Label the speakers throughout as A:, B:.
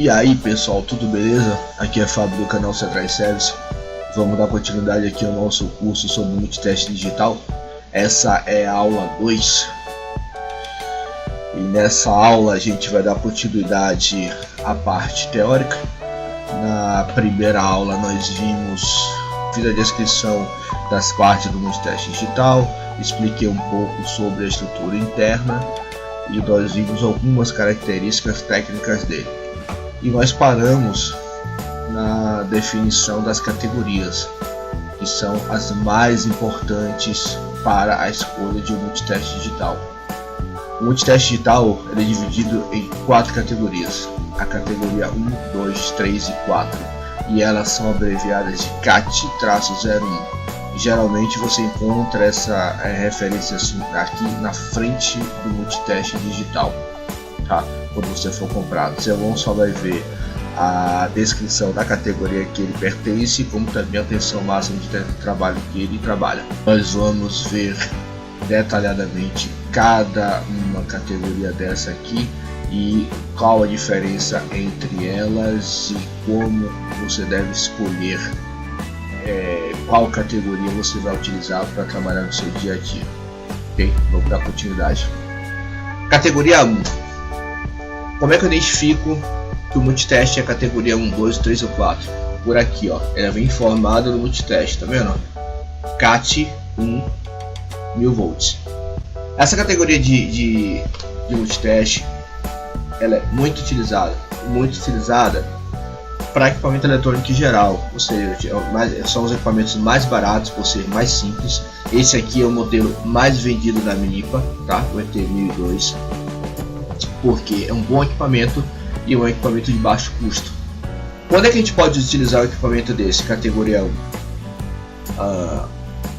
A: E aí pessoal, tudo beleza? Aqui é Fábio do canal Central Service. Vamos dar continuidade aqui ao nosso curso sobre multiteste digital. Essa é a aula 2. E nessa aula a gente vai dar continuidade à parte teórica. Na primeira aula nós fiz a descrição das partes do multiteste digital, expliquei um pouco sobre a estrutura interna e nós vimos algumas características técnicas dele. E nós paramos na definição das categorias, que são as mais importantes para a escolha de um multiteste digital. O multiteste digital é dividido em 4 categorias, a categoria 1, 2, 3 e 4, e elas são abreviadas de CAT-01. Geralmente você encontra essa referência assim, aqui na frente do multiteste digital, tá? Quando você for comprar, você só vai ver a descrição da categoria que ele pertence, como também a tensão máxima de trabalho que ele trabalha. Nós vamos ver detalhadamente cada uma categoria dessa aqui e qual a diferença entre elas e como você deve escolher qual categoria você vai utilizar para trabalhar no seu dia a dia. Ok? Vamos dar continuidade. Categoria 1. Como é que eu identifico que o multiteste é categoria 1, 2, 3 ou 4? Por aqui, ó, ela vem informada no multiteste, tá vendo? CAT 1 1000 volts. Essa categoria de multiteste, ela é muito utilizada para equipamento eletrônico em geral, ou seja, são os equipamentos mais baratos por ser mais simples. Esse aqui é o modelo mais vendido da Minipa, tá? O ET1002, porque é um bom equipamento e é um equipamento de baixo custo. Quando é que a gente pode utilizar o equipamento desse, categoria 1?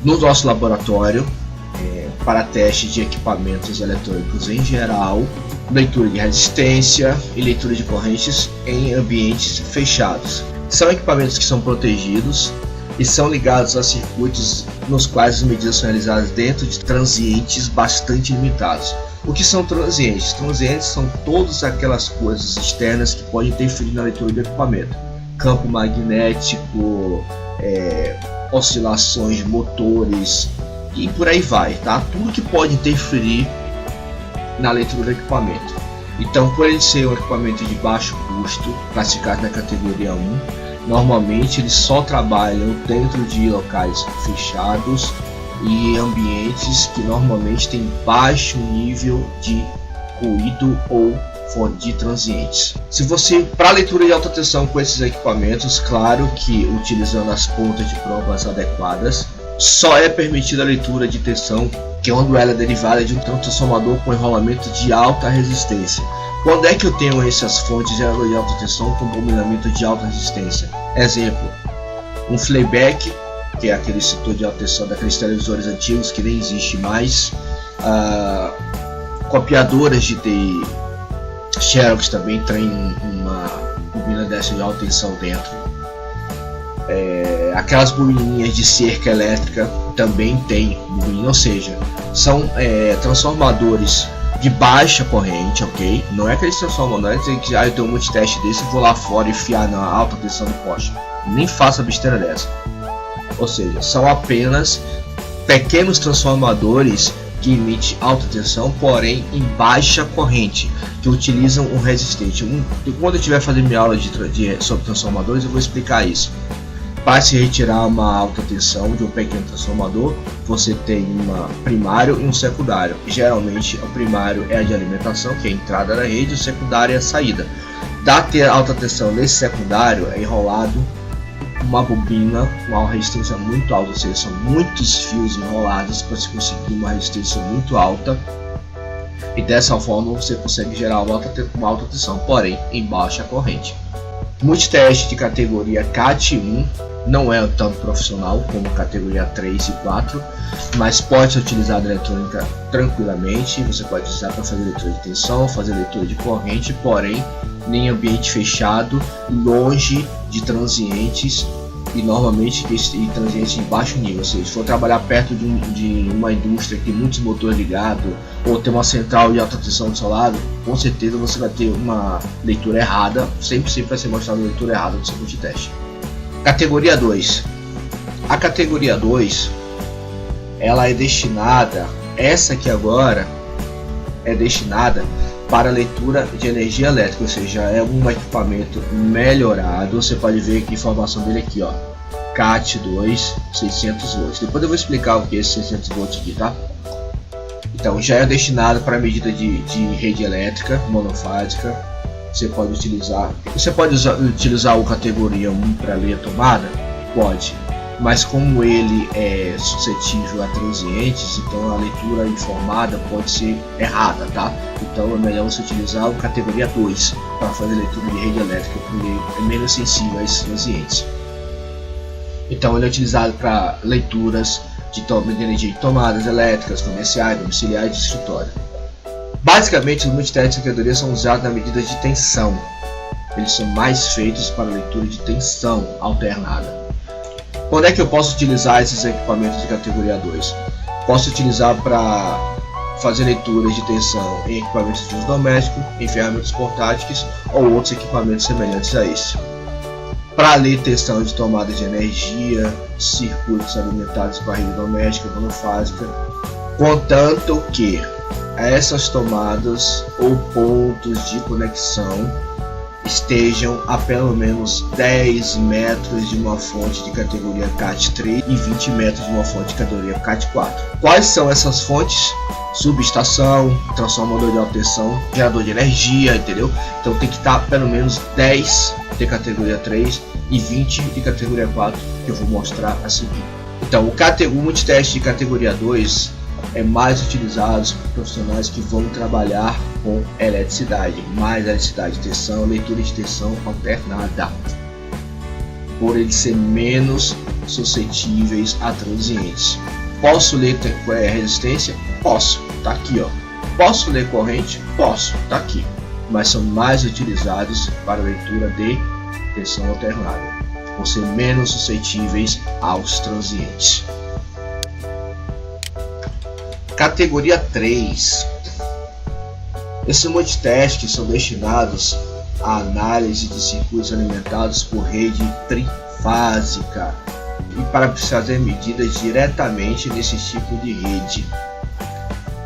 A: No nosso laboratório, para teste de equipamentos eletrônicos em geral, leitura de resistência e leitura de correntes em ambientes fechados. São equipamentos que são protegidos e são ligados a circuitos nos quais as medidas são realizadas dentro de transientes bastante limitados. O que são transientes? Transientes são todas aquelas coisas externas que podem interferir na leitura do equipamento. Campo magnético, oscilações de motores e por aí vai, tá? Tudo que pode interferir na leitura do equipamento. Então, por ele ser um equipamento de baixo custo, classificado na categoria 1, normalmente eles só trabalham dentro de locais fechados e ambientes que normalmente têm baixo nível de ruído ou fonte de transientes. Se você, para leitura de alta tensão com esses equipamentos, claro que utilizando as pontas de provas adequadas, só é permitida a leitura de tensão quando ela é derivada de um transformador com enrolamento de alta resistência. Quando é que eu tenho essas fontes de alta tensão com combinamento de alta resistência? Exemplo, um playback, que é aquele setor de alta tensão daqueles televisores antigos que nem existe mais, copiadoras de TI, Xerox também tem uma bobina dessa de alta tensão dentro. Aquelas bobininhas de cerca elétrica também tem bobina, ou seja, são transformadores de baixa corrente, ok? Não é aqueles transformadores que eu tenho um multiteste desse e vou lá fora e enfiar na alta tensão do poste. Nem faça besteira dessa. Ou seja, são apenas pequenos transformadores que emitem alta tensão, porém em baixa corrente, que utilizam um resistente. Quando eu estiver fazendo minha aula sobre transformadores, eu vou explicar isso. Para se retirar uma alta tensão de um pequeno transformador, você tem um primário e um secundário. Geralmente o primário é a de alimentação, que é a entrada da rede, e o secundário é a saída. Para ter alta tensão nesse secundário é enrolado uma bobina com uma resistência muito alta, ou seja, são muitos fios enrolados para se conseguir uma resistência muito alta. E dessa forma você consegue gerar uma alta tensão, porém em baixa corrente. Multiteste de categoria CAT1 não é tanto profissional como categoria 3 e 4, mas pode ser utilizado eletrônica tranquilamente. Você pode usar para fazer leitura de tensão, fazer leitura de corrente, porém em ambiente fechado, longe de transientes e normalmente e transientes de baixo nível. Ou seja, se for trabalhar perto de uma indústria que tem muitos motores ligados, ou tem uma central de alta tensão do seu lado, com certeza você vai ter uma leitura errada, sempre vai ser mostrada a leitura errada do seu multiteste. Categoria 2. A categoria 2, ela é destinada, essa aqui agora é destinada para leitura de energia elétrica, ou seja, é um equipamento melhorado. Você pode ver que a informação dele aqui, ó, CAT2 600 volts. Depois eu vou explicar o que é esse 600 volts aqui, tá? Então já é destinado para medida de rede elétrica monofásica. Você pode utilizar o categoria 1 para ler a tomada? Pode, mas como ele é suscetível a transientes, então a leitura informada pode ser errada, tá? Então é melhor você utilizar o categoria 2 para fazer leitura de rede elétrica, porque é menos sensível a esses transientes. Então ele é utilizado para leituras de energia de tomadas elétricas, comerciais, domiciliares e de escritório. Basicamente, os multitestes de categoria são usados na medida de tensão. Eles são mais feitos para leitura de tensão alternada. Quando é que eu posso utilizar esses equipamentos de categoria 2? Posso utilizar para fazer leituras de tensão em equipamentos de uso doméstico, em ferramentas portáteis ou outros equipamentos semelhantes a esse. Para ler tensão de tomada de energia, circuitos alimentados para a rede doméstica monofásica, contanto que essas tomadas ou pontos de conexão estejam a pelo menos 10 metros de uma fonte de categoria CAT3 e 20 metros de uma fonte de categoria CAT4. Quais são essas fontes? Subestação, transformador de alta tensão, gerador de energia, entendeu? Então tem que estar pelo menos 10 de categoria 3 e 20 de categoria 4, que eu vou mostrar a seguir. Então o multiteste de categoria 2 é mais utilizado por profissionais que vão trabalhar com eletricidade, mais eletricidade, tensão, leitura de tensão alternada, por eles ser menos suscetíveis a transientes. Posso ler resistência? Posso, tá aqui, ó. Posso ler corrente? Posso, tá aqui. Mas são mais utilizados para leitura de tensão alternada, por ser menos suscetíveis aos transientes. Categoria 3. Esses multitestes são destinados à análise de circuitos alimentados por rede trifásica e para fazer medidas diretamente nesse tipo de rede.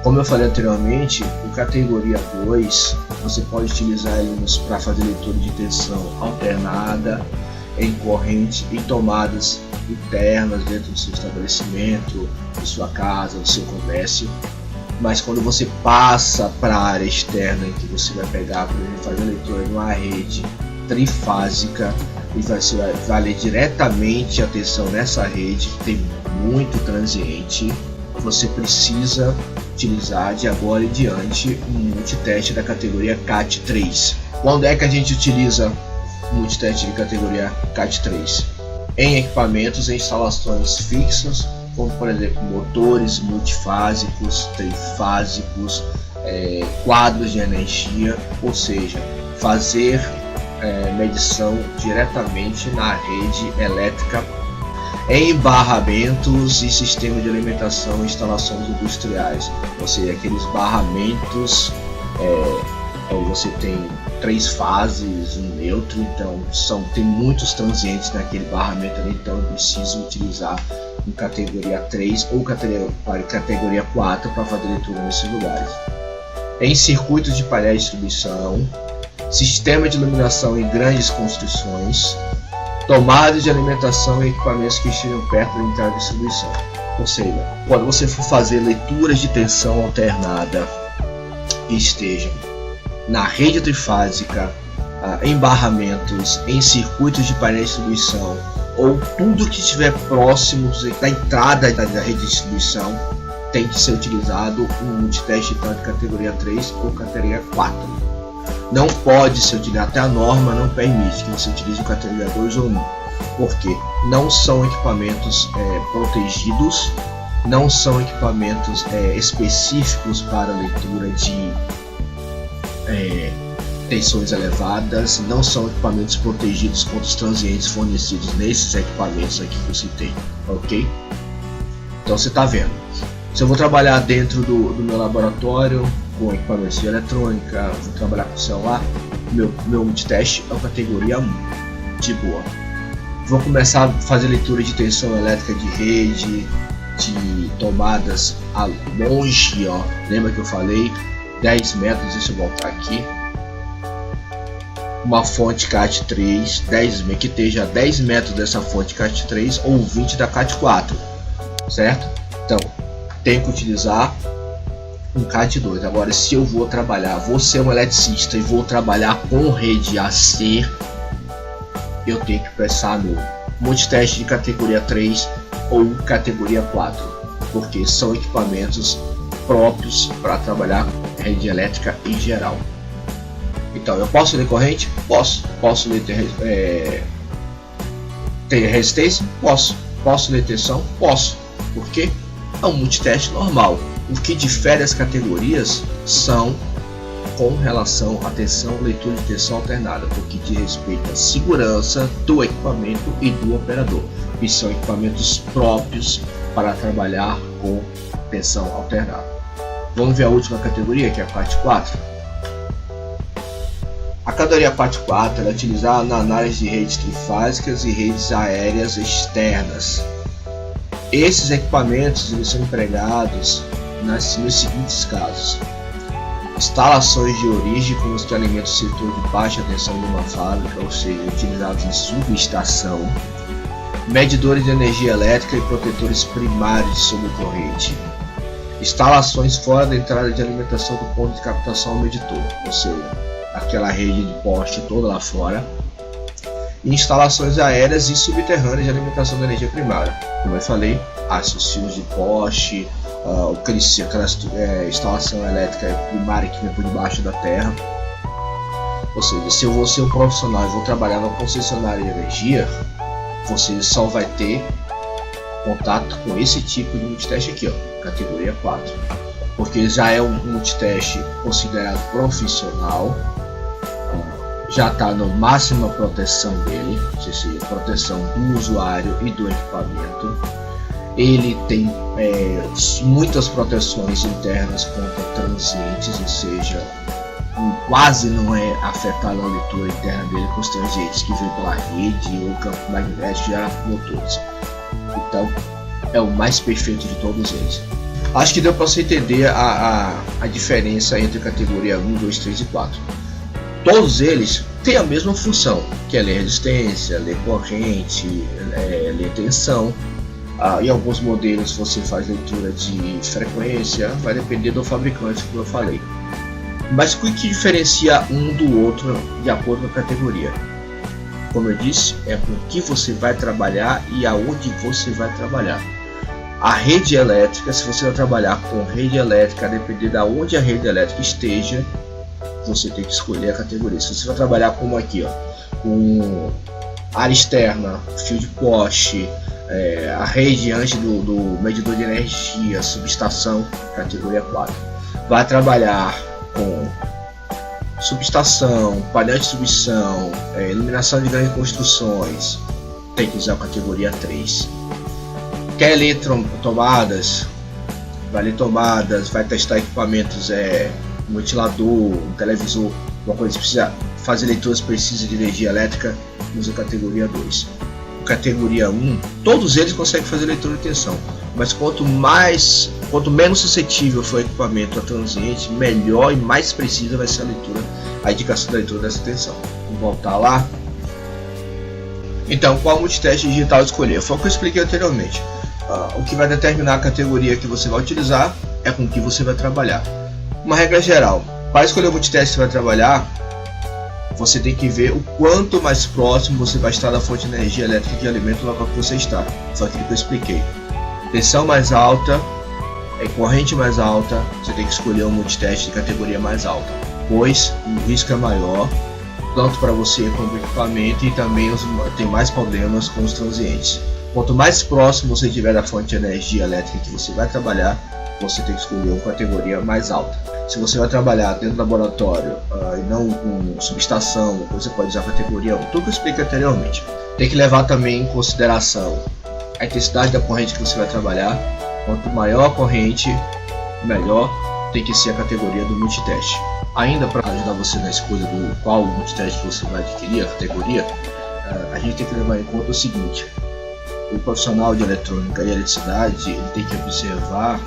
A: Como eu falei anteriormente, o categoria 2 você pode utilizar ele para fazer leitura de tensão alternada em corrente e tomadas internas dentro do seu estabelecimento, de sua casa, do seu comércio. Mas quando você passa para a área externa, em que você vai pegar, por exemplo, fazer a leitura de uma rede trifásica e você vai ler diretamente a tensão nessa rede, que tem muito transiente, você precisa utilizar de agora em diante um multiteste da categoria CAT3. Quando é que a gente utiliza o multiteste de categoria CAT3? Em equipamentos e instalações fixas, como por exemplo motores multifásicos, trifásicos, quadros de energia, ou seja, fazer medição diretamente na rede elétrica, em barramentos e sistema de alimentação e instalações industriais, ou seja, aqueles barramentos onde você tem 3 fases, um neutro, então tem muitos transientes naquele barramento ali, então eu preciso utilizar em categoria 3 ou categoria 4 para fazer leitura nesses lugares. Em circuitos de palha de distribuição, sistema de iluminação em grandes construções, tomadas de alimentação e equipamentos que estejam perto da entrada de distribuição. Ou seja, quando você for fazer leituras de tensão alternada e estejam na rede trifásica, em barramentos, em circuitos de painel de distribuição ou tudo que estiver próximo da entrada da rede de distribuição, tem que ser utilizado um multiteste de categoria 3 ou categoria 4. Não pode ser utilizado, até a norma não permite que você utilize o categoria 2 ou 1, porque não são equipamentos protegidos, não são equipamentos específicos para leitura de tensões elevadas, não são equipamentos protegidos contra os transientes fornecidos nesses equipamentos aqui que eu citei, ok? Então você está vendo, se eu vou trabalhar dentro do meu laboratório com equipamentos de eletrônica, vou trabalhar com celular, meu multiteste é a categoria 1, de boa. Vou começar a fazer leitura de tensão elétrica de rede, de tomadas a longe, ó. Lembra que eu falei 10 metros, deixa eu voltar aqui. Uma fonte CAT3, que esteja a 10 metros dessa fonte CAT3 ou 20 da CAT4, certo? Então, tenho que utilizar um CAT2. Agora, se eu vou trabalhar, vou ser um eletricista e vou trabalhar com rede AC, eu tenho que pensar no multiteste de categoria 3 ou categoria 4, porque são equipamentos próprios para trabalhar com rede elétrica em geral. Então, eu posso ler corrente? Posso. Posso ler ter resistência? Posso. Posso ler tensão? Posso. Por quê? É um multiteste normal. O que difere as categorias são com relação à tensão, leitura de tensão alternada, porque diz respeito à segurança do equipamento e do operador, e são equipamentos próprios para trabalhar com tensão alternada. Vamos ver a última categoria, que é a parte 4. A categoria parte 4 é utilizada na análise de redes trifásicas e redes aéreas externas. Esses equipamentos eles são empregados nos seguintes casos: instalações de origem, como os que alimentam o setor de baixa tensão de uma fábrica, ou seja, utilizados em subestação, medidores de energia elétrica e protetores primários de sobrecorrente, instalações fora da entrada de alimentação do ponto de captação ao medidor, ou seja, aquela rede de poste toda lá fora, e instalações aéreas e subterrâneas de alimentação da energia primária, como eu falei, aços fios de poste, aquela instalação elétrica primária que vem por debaixo da terra. Ou seja, se eu vou ser um profissional e vou trabalhar numa concessionária de energia, você só vai ter contato com esse tipo de multiteste aqui, ó, categoria 4, porque já é um multiteste considerado profissional, já está na máxima proteção dele, ou seja, proteção do usuário e do equipamento. Ele tem muitas proteções internas contra transientes, ou seja, quase não é afetado a leitura interna dele com os transientes que vêm pela rede ou campo magnético e motores. Então, é o mais perfeito de todos eles. Acho que deu para você entender a diferença entre categoria 1, 2, 3 e 4. Todos eles têm a mesma função, que é ler resistência, ler corrente, ler tensão. Em alguns modelos você faz leitura de frequência, vai depender do fabricante, como eu falei. Mas o que diferencia um do outro de acordo com a categoria? Como eu disse, é com que você vai trabalhar e aonde você vai trabalhar. A rede elétrica, se você vai trabalhar com rede elétrica, a depender de onde a rede elétrica esteja, você tem que escolher a categoria. Se você vai trabalhar como aqui, ó, com área externa, fio de poste, a rede antes do medidor de energia, subestação, categoria 4. Vai trabalhar com subestação, painel de distribuição, iluminação de grandes construções, tem que usar a categoria 3. Quer ler tomadas? Vai ler tomadas, vai testar equipamentos, um ventilador, um televisor, uma coisa que precisa fazer leituras precisas de energia elétrica, usa a categoria 2. Categoria 1, todos eles conseguem fazer leitura de tensão, mas quanto menos suscetível for o equipamento a transiente, melhor e mais precisa vai ser a indicação da leitura dessa tensão. Vamos voltar lá. Então, qual multiteste digital escolher? Foi o que eu expliquei anteriormente. O que vai determinar a categoria que você vai utilizar é com que você vai trabalhar. Uma regra geral, para escolher o multiteste que você vai trabalhar, você tem que ver o quanto mais próximo você vai estar da fonte de energia elétrica que alimenta o local que você está. Foi aquilo que eu expliquei. Tensão mais alta, corrente mais alta, você tem que escolher um multiteste de categoria mais alta, pois o risco é maior, tanto para você como para o equipamento, e também tem mais problemas com os transientes. Quanto mais próximo você estiver da fonte de energia elétrica que você vai trabalhar, você tem que escolher uma categoria mais alta. Se você vai trabalhar dentro do laboratório e não com subestação, você pode usar a categoria 1. Tudo que eu expliquei anteriormente. Tem que levar também em consideração a intensidade da corrente que você vai trabalhar. Quanto maior a corrente, melhor tem que ser a categoria do multiteste. Ainda para ajudar você na escolha do qual multiteste você vai adquirir, a categoria, a gente tem que levar em conta o seguinte: o profissional de eletrônica e eletricidade ele tem que observar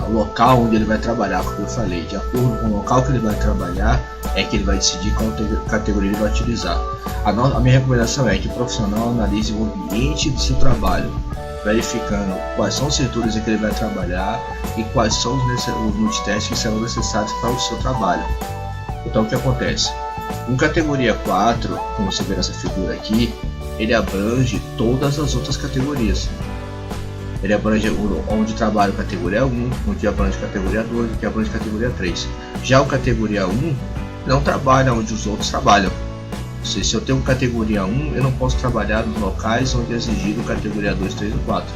A: o local onde ele vai trabalhar, como eu falei. De acordo com o local que ele vai trabalhar é que ele vai decidir qual categoria ele vai utilizar. A minha recomendação é que o profissional analise o ambiente do seu trabalho, verificando quais são os setores em que ele vai trabalhar e quais são os multitestes que serão necessários para o seu trabalho. Então o que acontece? Em categoria 4, como você vê nessa figura aqui, ele abrange todas as outras categorias. Ele abrange onde trabalha categoria 1, onde abrange categoria 2, onde abrange categoria 3. Já o categoria 1 não trabalha onde os outros trabalham. Ou seja, se eu tenho categoria 1, eu não posso trabalhar nos locais onde é exigido categoria 2, 3 ou 4.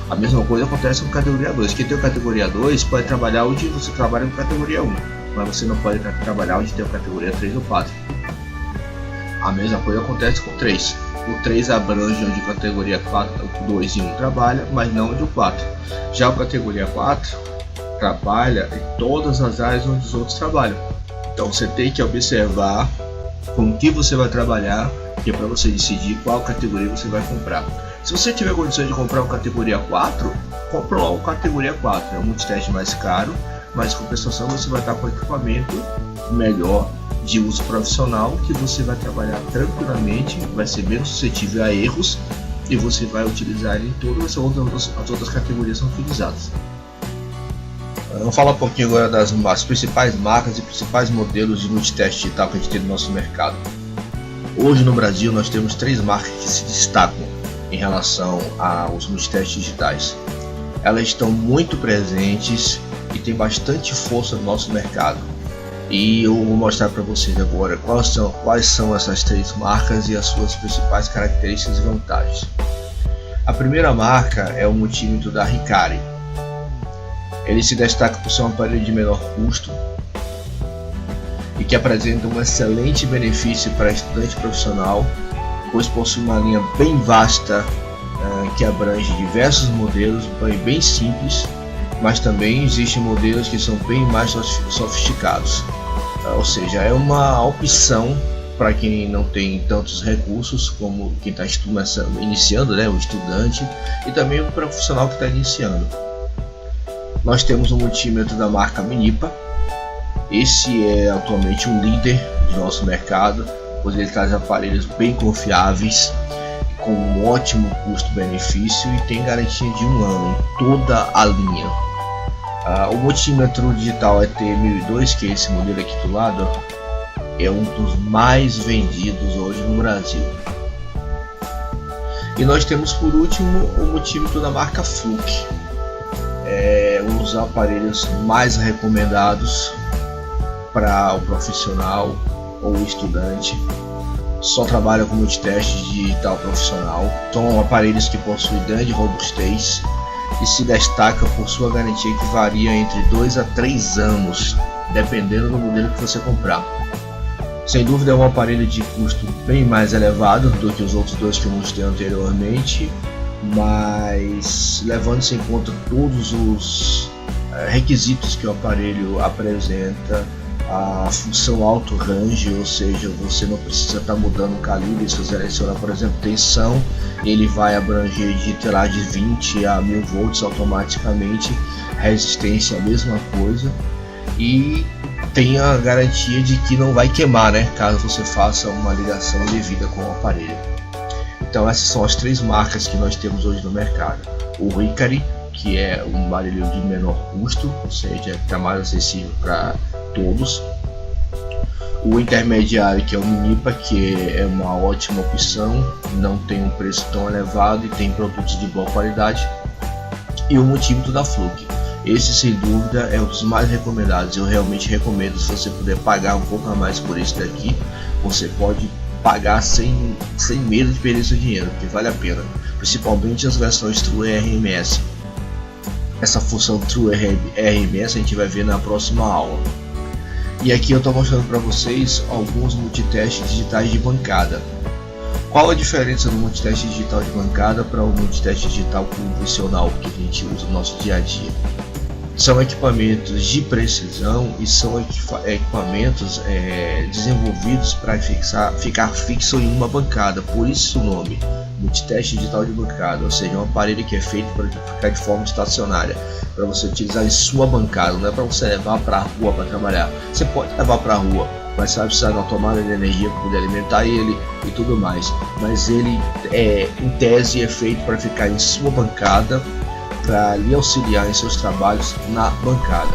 A: A mesma coisa acontece com categoria 2. Quem tem categoria 2 pode trabalhar onde você trabalha com categoria 1, mas você não pode trabalhar onde tem categoria 3 ou 4. A mesma coisa acontece com o 3. O 3 abrange onde a categoria 4, 2 e 1 trabalha, mas não onde o 4. Já a categoria 4 trabalha em todas as áreas onde os outros trabalham. Então você tem que observar com que você vai trabalhar, que é para você decidir qual categoria você vai comprar. Se você tiver condições de comprar uma categoria 4, compra logo a categoria 4. É um multiteste mais caro, mas em compensação você vai estar com equipamento melhor de uso profissional, que você vai trabalhar tranquilamente, vai ser menos suscetível a erros e você vai utilizar ele em todas as outras categorias são utilizadas. Vamos falar um pouquinho agora das principais marcas e principais modelos de multiteste digital que a gente tem no nosso mercado. Hoje no Brasil nós temos 3 marcas que se destacam em relação aos multitestes digitais. Elas estão muito presentes e têm bastante força no nosso mercado. E eu vou mostrar para vocês agora quais são essas 3 marcas e as suas principais características e vantagens. A primeira marca é o multímetro da Hikari. Ele se destaca por ser um aparelho de menor custo e que apresenta um excelente benefício para estudante profissional, pois possui uma linha bem vasta que abrange diversos modelos, bem simples, mas também existem modelos que são bem mais sofisticados. Ou seja, é uma opção para quem não tem tantos recursos como quem está iniciando, o estudante, e também o profissional que está iniciando. Nós temos um multímetro da marca Minipa. Esse é atualmente um líder do nosso mercado, pois ele traz aparelhos bem confiáveis, com um ótimo custo-benefício e tem garantia de 1 ano em toda a linha. O multímetro digital ET1002, que é esse modelo aqui do lado, é um dos mais vendidos hoje no Brasil. E nós temos por último o multímetro da marca Fluke. É um dos aparelhos mais recomendados para o profissional ou o estudante. Só trabalha com multiteste digital profissional. São aparelhos que possuem grande robustez e se destaca por sua garantia, que varia entre 2 a 3 anos, dependendo do modelo que você comprar. Sem dúvida é um aparelho de custo bem mais elevado do que os outros 2 que eu mostrei anteriormente, mas levando-se em conta todos os requisitos que o aparelho apresenta, a função alto range, ou seja, você não precisa estar mudando o calibre. Se você seleciona, por exemplo, tensão, ele vai abranger de 20 a 1000 volts automaticamente. Resistência, a mesma coisa, e tem a garantia de que não vai queimar, caso você faça uma ligação devida com o aparelho. Então essas são as 3 marcas que nós temos hoje no mercado. O Hikari, que é um aparelho de menor custo, ou seja, está mais acessível para todos. O intermediário, que é o Minipa, que é uma ótima opção, não tem um preço tão elevado e tem produtos de boa qualidade. E o multímetro da Fluke. Esse, sem dúvida, é um dos mais recomendados. Eu realmente recomendo. Se você puder pagar um pouco a mais por esse daqui, você pode pagar sem medo de perder seu dinheiro, porque vale a pena, principalmente as versões True RMS. essa função True RMS a gente vai ver na próxima aula. E aqui eu estou mostrando para vocês alguns multitestes digitais de bancada. Qual a diferença do multiteste digital de bancada para o multiteste digital convencional que a gente usa no nosso dia a dia? São equipamentos de precisão e são equipamentos desenvolvidos para ficar fixo em uma bancada, por isso o nome, multiteste digital de bancada, ou seja, um aparelho que é feito para ficar de forma estacionária, para você utilizar em sua bancada, não é para você levar para a rua para trabalhar. Você pode levar para a rua, mas vai precisar de uma tomada de energia para poder alimentar ele e tudo mais, mas ele em tese é feito para ficar em sua bancada, para lhe auxiliar em seus trabalhos na bancada.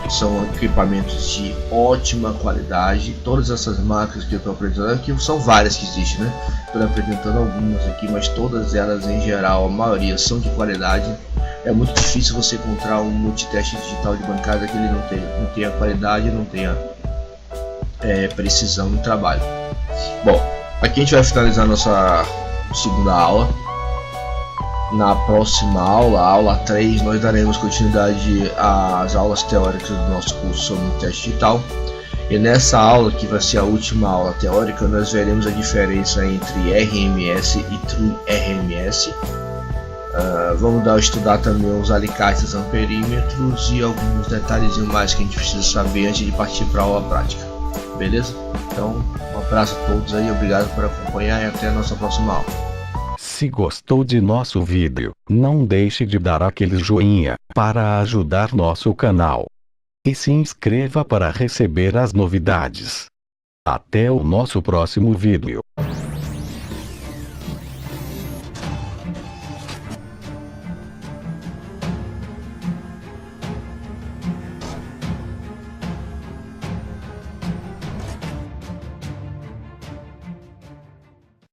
A: São equipamentos de ótima qualidade. Todas essas marcas que eu estou apresentando aqui são várias que existem, né? Estou apresentando algumas aqui, mas todas elas em geral, a maioria são de qualidade. É muito difícil você encontrar um multiteste digital de bancada que ele não tenha qualidade, não tenha precisão no trabalho. Bom, aqui a gente vai finalizar nossa segunda aula. Na próxima aula, aula 3, nós daremos continuidade às aulas teóricas do nosso curso sobre o teste digital. E nessa aula, que vai ser a última aula teórica, nós veremos a diferença entre RMS e True RMS. Vamos estudar também os alicates amperímetros e alguns detalhes mais que a gente precisa saber antes de partir para a aula prática. Beleza? Então, um abraço a todos aí, obrigado por acompanhar e até a nossa próxima aula.
B: Se gostou de nosso vídeo, não deixe de dar aquele joinha para ajudar nosso canal. E se inscreva para receber as novidades. Até o nosso próximo vídeo.